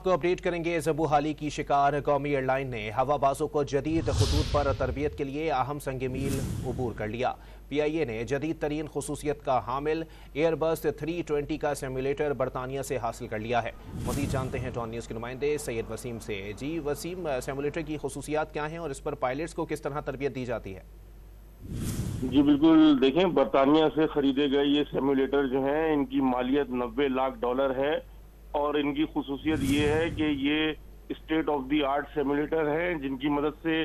को अपडेट करेंगे। ज़बू हाली की शिकार कौमी एयरलाइन ने हवाबाजों को जदीद खतूत पर तरबियत के लिए अहम संग मील अबूर कर लिया। PIA ने जदीद तरीन खसूसियत का हामिल एयरबस 320 का सिम्युलेटर बरतानिया से हासिल कर लिया है। मज़ीद जानते हैं टॉन न्यूज़ के नुमाइंदे सैयद वसीम से। जी वसीम, सिम्युलेटर की खसूसियात क्या हैं और इस पर पायलट्स को किस तरह तरबियत दी जाती है? जी बिल्कुल, देखें, बरतानिया से खरीदे गए ये सिम्युलेटर जो हैं, इनकी मालियत $90 लाख है और इनकी खुसूसियत ये है कि ये state of the art simulator हैं, जिनकी मदद से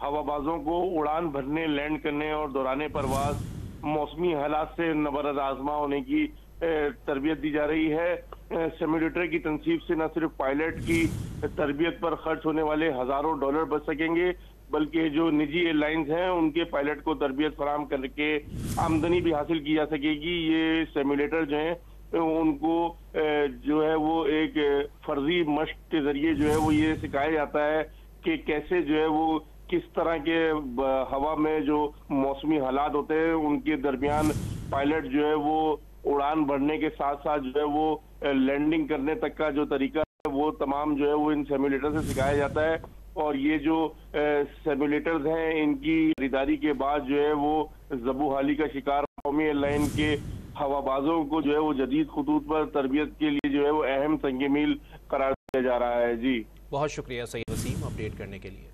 हवाबाजों को उड़ान भरने, लैंड करने और दौराने परवाज मौसमी हालात से नबरद आजमा होने की तरबियत दी जा रही है। सिम्युलेटर की तनसीब से न सिर्फ पायलट की तरबियत पर खर्च होने वाले हजारों डॉलर बच सकेंगे, बल्कि जो निजी एयरलाइंस हैं उनके पायलट को तरबियत फराहम करके आमदनी भी हासिल की जा सकेगी। ये सिम्युलेटर जो हैं उनको जो है वो एक फर्जी मश्क के जरिए जो है वो ये सिखाया जाता है कि कैसे जो है वो किस तरह के हवा में जो मौसमी हालात होते हैं उनके दरमियान पायलट जो है वो उड़ान भरने के साथ साथ जो है वो लैंडिंग करने तक का जो तरीका है वो तमाम जो है वो इन सिम्युलेटर से सिखाया जाता है। और ये जो सिम्युलेटर्स हैं इनकी खरीदारी के बाद जो है वो ज़बू हाली का शिकार कौमी एयरलाइन के हवाबाजों को जो है वो जदीद खतूत पर तरबियत के लिए जो है वो अहम संग मील करार दिया जा रहा है। जी बहुत शुक्रिया सैयद वसीम अपडेट करने के लिए।